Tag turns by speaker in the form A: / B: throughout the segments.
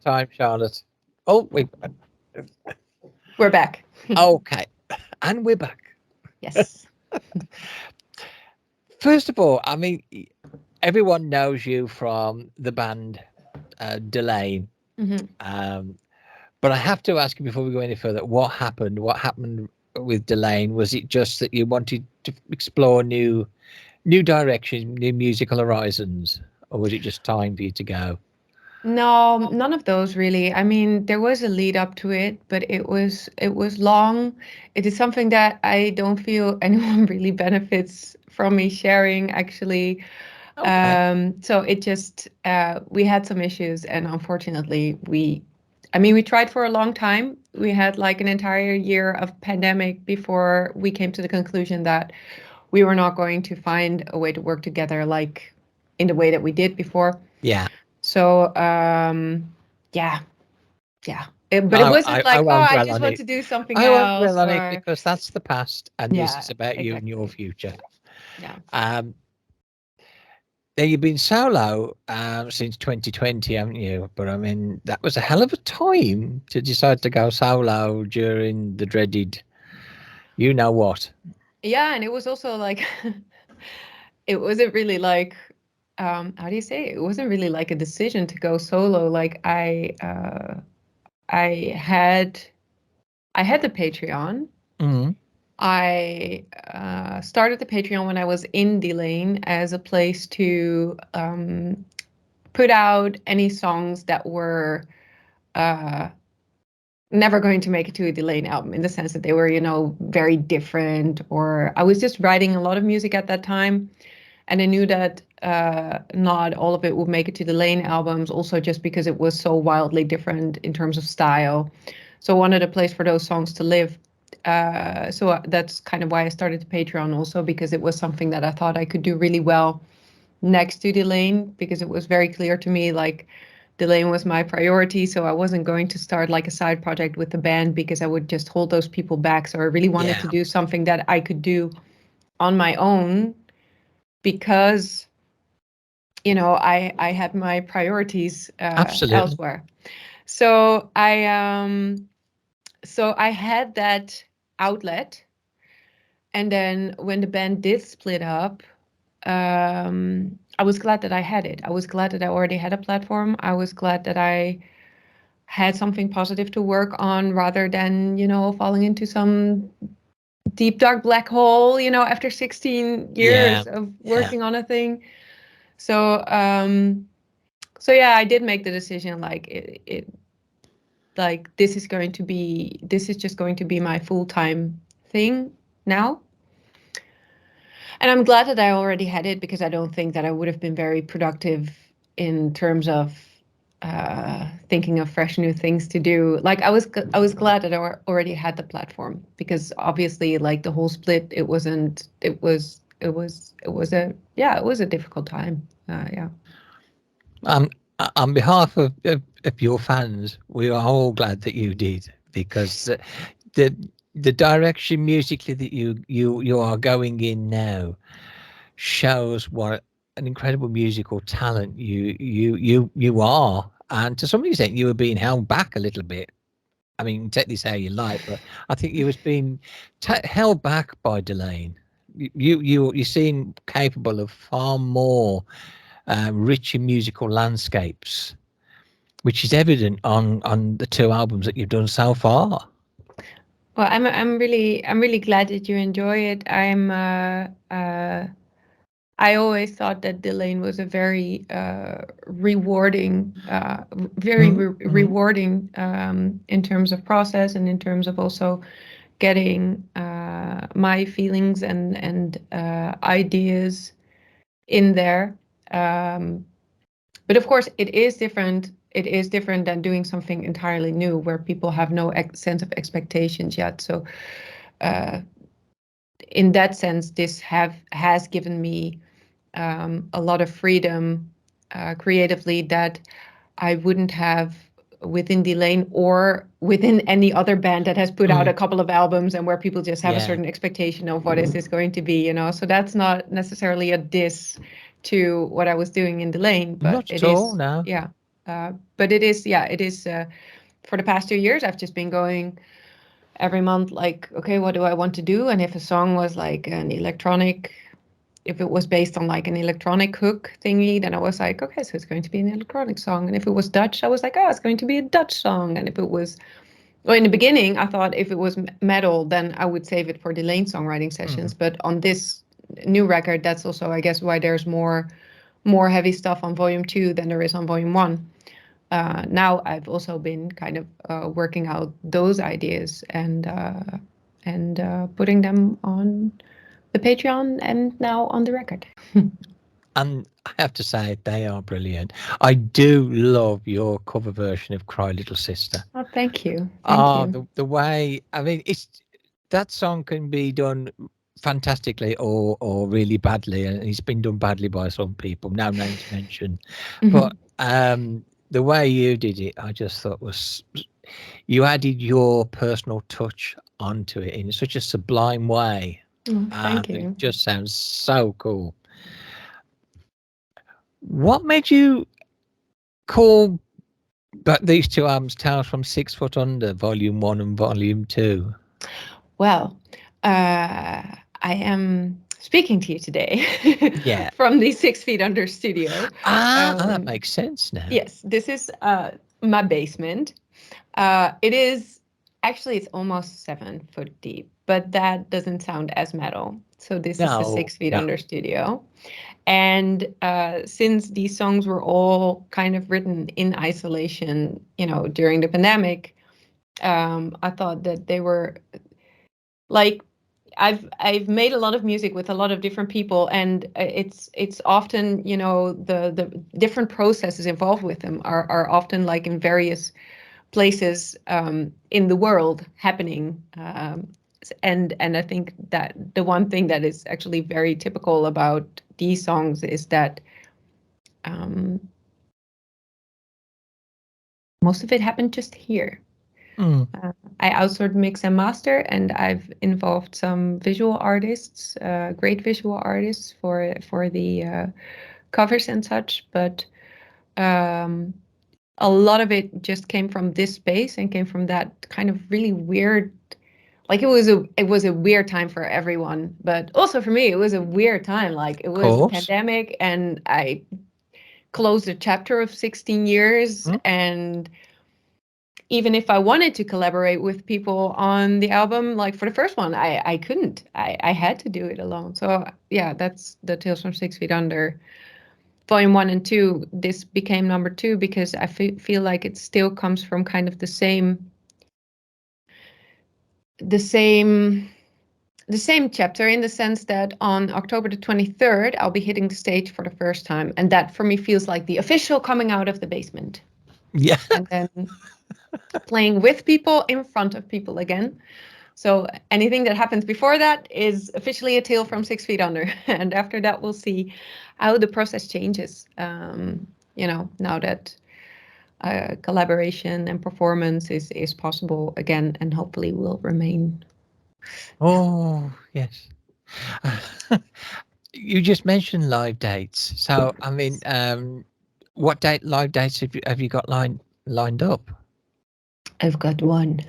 A: time, Charlotte. Oh,
B: We're back.
A: okay, and we're back.
B: Yes.
A: First of all, I mean, everyone knows you from the band Delane. But I have to ask you before we go any further, what happened? What happened with Delane? Was it just that you wanted to explore new directions, new musical horizons, or was it just time for you to go?
B: No, none of those really. I mean, there was a lead up to it, but it was long. It is something that I don't feel anyone really benefits from me sharing, actually.
A: Okay.
B: So it just we had some issues, and unfortunately, we tried for a long time. We had like an entire year of pandemic before we came to the conclusion that we were not going to find a way to work together like in the way that we did before.
A: Yeah.
B: So yeah. But it wasn't like,
A: I
B: oh,
A: won't
B: I
A: dwell
B: just
A: on
B: want
A: it.
B: to do something
A: I won't
B: else,
A: dwell on it
B: or
A: because that's the past, and this
B: yeah,
A: is about you and your
B: exactly.
A: future.
B: Yeah.
A: Now you've been solo since 2020, haven't you? But I mean, that was a hell of a time to decide to go solo during the dreaded, you know what?
B: Yeah, and it was also like it wasn't really like how do you say it? It wasn't really like a decision to go solo. Like I had the Patreon.
A: Mm-hmm.
B: I started the Patreon when I was in Delane as a place to put out any songs that were never going to make it to a Delane album, in the sense that they were, very different, or I was just writing a lot of music at that time. And I knew that not all of it would make it to the Lane albums, also just because it was so wildly different in terms of style. So I wanted a place for those songs to live. So that's kind of why I started the Patreon also, because it was something that I thought I could do really well next to Delane, because it was very clear to me, like, Delane was my priority. So I wasn't going to start like a side project with the band, because I would just hold those people back. So I really wanted to do something that I could do on my own, because I had my priorities
A: Absolutely.
B: elsewhere. So I had that outlet, and then when the band did split up, I was glad that I had it. I was glad that I already had a platform. I was glad that I had something positive to work on, rather than falling into some deep dark black hole after 16 years of working on a thing. So yeah, I did make the decision, like, like, this is just going to be my full-time thing now. And I'm glad that I already had it, because I don't think that I would have been very productive in terms of thinking of fresh new things to do. Like, I was glad that I already had the platform, because obviously, like, the whole split, it was a difficult time. Yeah.
A: On behalf of your fans, we are all glad that you did, because the direction musically that you are going in now shows what an incredible musical talent you are, and to some extent you were being held back a little bit. I mean, take this how you like, but I think you was being held back by Delane. You seem capable of far more richer musical landscapes, which is evident on the two albums that you've done so far.
B: Well, I'm really glad that you enjoy it. I always thought that Delane was a very rewarding, rewarding in terms of process, and in terms of also getting my feelings and ideas in there. But of course, it is different. It is different than doing something entirely new, where people have no sense of expectations yet. So, in that sense, this has given me a lot of freedom creatively, that I wouldn't have within Delane, or within any other band that has put out a couple of albums, and where people just have a certain expectation of what is this going to be, So that's not necessarily a diss to what I was doing in Delane, but
A: Not at all, no.
B: yeah. But it is, yeah, it is. For the past 2 years, I've just been going every month, like, okay, what do I want to do? And if a song was like an electronic, if it was based on like an electronic hook thingy, then I was like, okay, so it's going to be an electronic song. And if it was Dutch, I was like, oh, it's going to be a Dutch song. And if it was, well, in the beginning, I thought if it was metal, then I would save it for the Lane songwriting sessions. But on this new record, that's also, I guess, why there's more heavy stuff on volume 2 than there is on volume 1. Now I've also been kind of working out those ideas and putting them on the Patreon and now on the record.
A: And I have to say, they are brilliant. I do love your cover version of Cry Little Sister.
B: Oh, thank you. Thank you.
A: The way, I mean, that song can be done fantastically or really badly, and it's been done badly by some people, no names mentioned. But the way you did it, I just thought was, you added your personal touch onto it in such a sublime way.
B: Thank you.
A: It just sounds so cool. What made you call these two albums Tales from 6 Foot Under, Volume 1 and Volume 2?
B: Well, I am speaking to you today
A: Yeah.
B: from the 6 Feet Under studio.
A: That makes sense now.
B: Yes, this is my basement. It is, actually, it's almost 7 foot deep, but that doesn't sound as metal. So this is the 6 Feet Under studio. And since these songs were all kind of written in isolation, during the pandemic, I thought that they were like, I've made a lot of music with a lot of different people, and it's often, the different processes involved with them are often like in various places in the world happening. And I think that the one thing that is actually very typical about these songs is that most of it happened just here. I outsourced mix and master, and I've involved some visual artists, great visual artists for the covers and such. But a lot of it just came from this space and came from that kind of really weird. Like it was a weird time for everyone, but also for me, it was a weird time. Like it was a pandemic, and I closed a chapter of 16 years. And even if I wanted to collaborate with people on the album, like for the first one, I couldn't. I had to do it alone. So yeah, that's the Tales from 6 Feet Under, Volume 1 and 2. This became number 2 because I feel like it still comes from kind of the same chapter, in the sense that on October the 23rd, I'll be hitting the stage for the first time. And that for me feels like the official coming out of the basement.
A: Yeah.
B: And then playing with people, in front of people again. So anything that happens before that is officially a tale from 6 Feet Under. And after that, we'll see how the process changes. Now that collaboration and performance is possible again, and hopefully will remain.
A: Oh, yes. You just mentioned live dates. So, I mean, what live dates have you got lined up?
B: I've got one.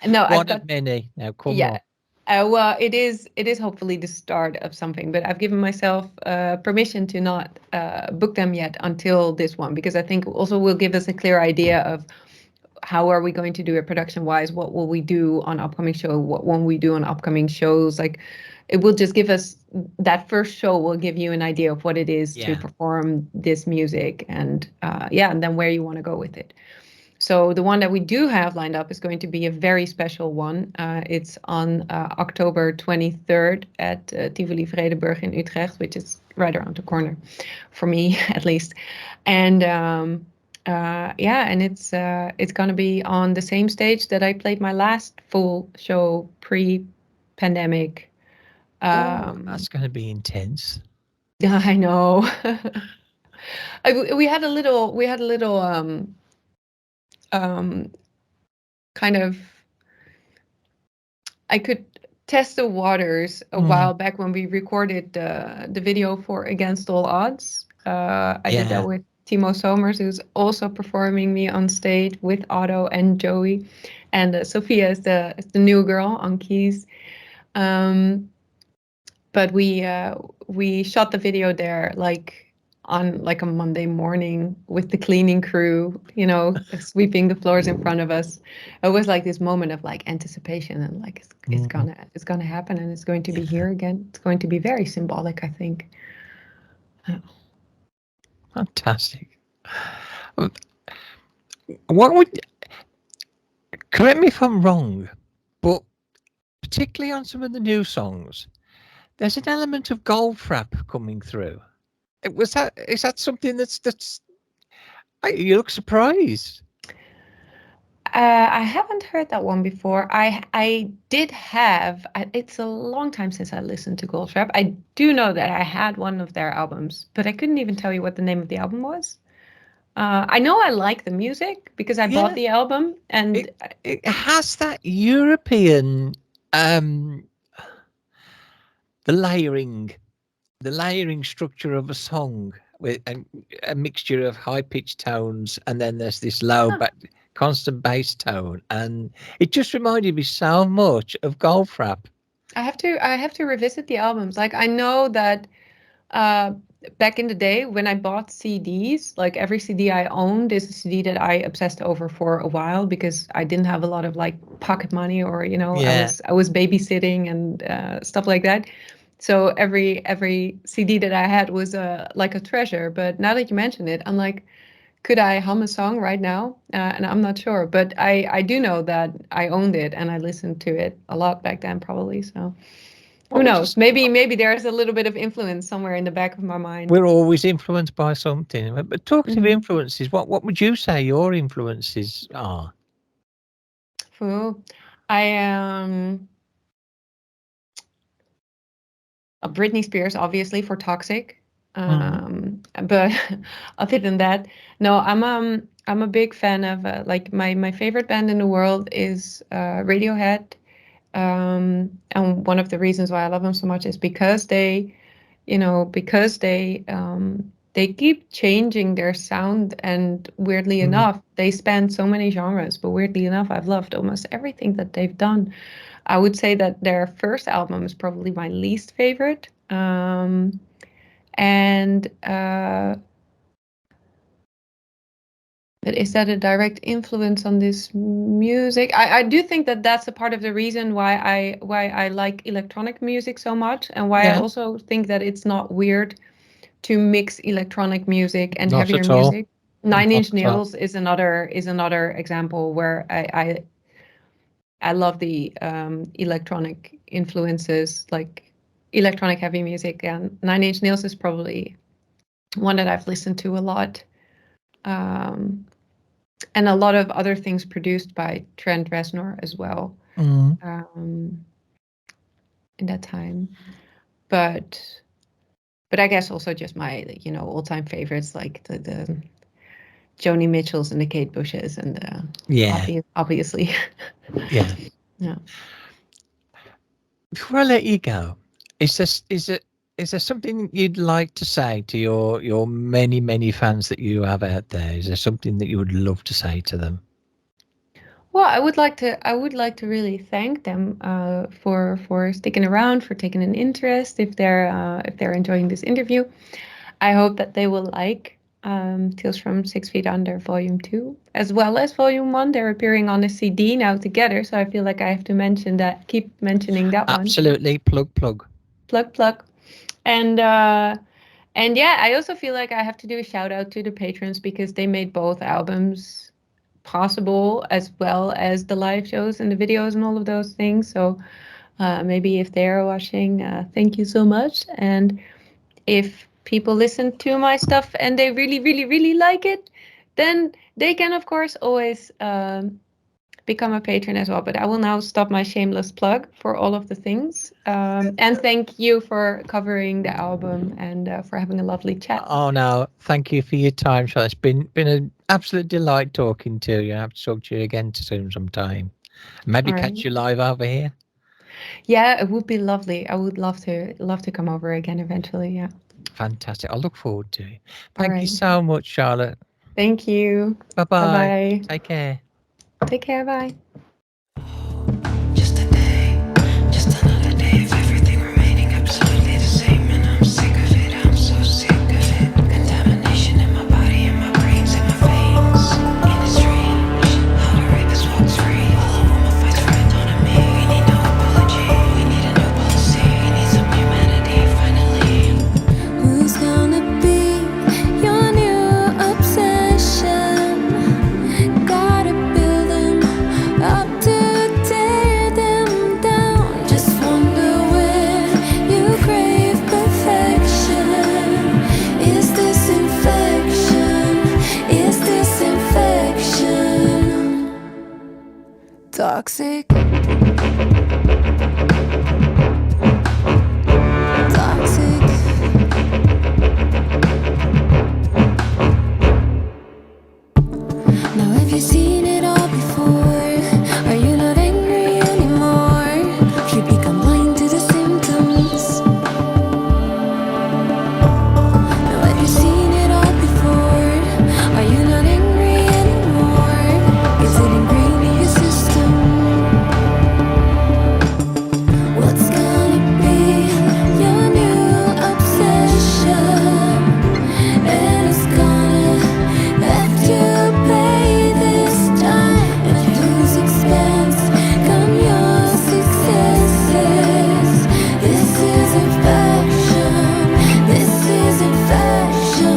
B: No,
A: one
B: I've got
A: of many. Now, come on.
B: Well, it is hopefully the start of something, but I've given myself permission to not book them yet until this one, because I think also will give us a clear idea of how are we going to do it production-wise, what will we do on upcoming show, what won't we do on upcoming shows. Like, it will just give us, that first show will give you an idea of what it is to perform this music, and and then where you want to go with it. So the one that we do have lined up is going to be a very special one. It's on October 23rd at Tivoli Vredenburg in Utrecht, which is right around the corner for me, at least. And and it's going to be on the same stage that I played my last full show pre-pandemic.
A: That's going to be intense.
B: I know. we had a little kind of, I could test the waters a while back when we recorded the video for Against All Odds. I did that with Timo Somers, who's also performing me on stage with Otto and Joey, and Sophia is the new girl on keys. But we shot the video there on a Monday morning with the cleaning crew, sweeping the floors in front of us. It was like this moment of like anticipation and like it's gonna happen and it's going to be here again. It's going to be very symbolic, I think.
A: Fantastic. What would, correct me if I'm wrong, but particularly on some of the new songs, there's an element of Goldfrapp coming through. Is that something that's you look surprised?
B: I haven't heard that one before. I did have. It's a long time since I listened to Goldfrapp. I do know that I had one of their albums, but I couldn't even tell you what the name of the album was. I know I like the music because I bought the album, and
A: it has that European the layering structure of a song with a mixture of high pitched tones, and then there's this low constant bass tone, and it just reminded me so much of Goldfrapp.
B: I have to revisit the albums. Like I know that back in the day when I bought CDs, like every CD I owned is a CD that I obsessed over for a while because I didn't have a lot of like pocket money or I was babysitting and stuff like that. So every CD that I had was like a treasure. But now that you mention it, I'm like, could I hum a song right now? And I'm not sure, but I do know that I owned it and I listened to it a lot back then, probably. So who knows? Maybe there's a little bit of influence somewhere in the back of my mind.
A: We're always influenced by something. But talking of influences, what would you say your influences are?
B: I am Britney Spears, obviously, for Toxic. But other than that, no, I'm a big fan of like my favorite band in the world is Radiohead. And one of the reasons why I love them so much is because they keep changing their sound, and weirdly enough, they span so many genres. But weirdly enough, I've loved almost everything that they've done. I would say that their first album is probably my least favorite. But is that a direct influence on this music? I do think that that's a part of the reason why I like electronic music so much, and why I also think that it's not weird to mix electronic music and heavier music. Nine Inch Nails is another example where I love the electronic influences, like electronic heavy music, and Nine Inch Nails is probably one that I've listened to a lot. And a lot of other things produced by Trent Reznor as well in that time. But I guess also just my all-time favorites, like the Joni Mitchells and the Kate Bushes and obviously.
A: Yeah. Before I let you go, is there something you'd like to say to your many fans that you have out there? Is there something that you would love to say to them?
B: Well, I would like to really thank them for sticking around, for taking an interest. If they're enjoying this interview, I hope that they will like Tales from 6 Feet Under Volume 2 as well as Volume 1. They're appearing on a CD now together, so I feel like I have to keep mentioning that one.
A: Absolutely, plug.
B: And yeah, I also feel like I have to do a shout out to the patrons because they made both albums possible, as well as the live shows and the videos and all of those things. So maybe if they're watching, thank you so much. And if people listen to my stuff and they really like it, then they can of course always become a patron as well. But I will now stop my shameless plug for all of the things. And thank you for covering the album and for having a lovely chat.
A: Oh no, thank you for your time, Charlotte. It's been an absolute delight talking to you. I have to talk to you again soon sometime. Maybe catch you live over here.
B: Yeah, it would be lovely. I would love to come over again eventually. Yeah.
A: Fantastic. I look forward to it.
B: All
A: Thank you
B: right.
A: so much, Charlotte.
B: Thank you.
A: Bye bye.
B: Bye-bye.
A: Take care.
B: Take care. Bye.
C: Just a day, just another day of everything remaining absolutely the same. And I'm sick of it, I'm so sick of it. Contamination in my body, in my brains, in my veins. Ain't it strange how the rapist walks free? All a woman fights for autonomy. We need no apology, we need a new policy. We need some humanity, finally.
D: Who's gonna be your new obsession? Gotta build them up to tear them down. Just wonder when you crave perfection. Is this infection? Is this infection? Toxic. Toxic. Now have you seen it all before? Are you not angry anymore? You become blind to the symptoms. Now have you seen it all before? Are you not angry anymore? Is it ingrained in your system? What's gonna be your new obsession? And it's gonna have to pay this time. At whose expense come your successes? This is infection. This is infection.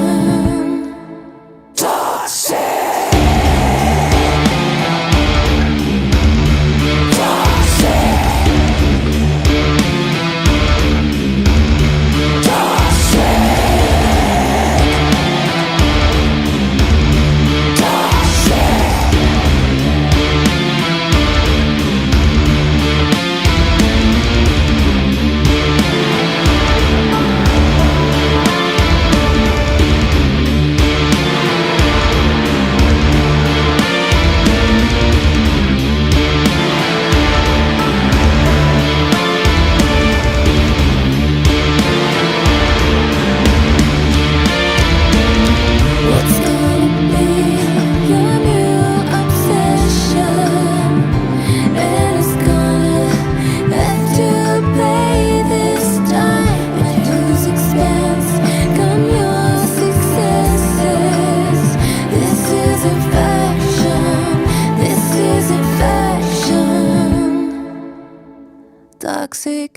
D: Toxic. Toxic. What's gonna be your new obsession? And it's gonna have to pay this time. At whose expense come your successes? This is infection. This is infection. Toxic.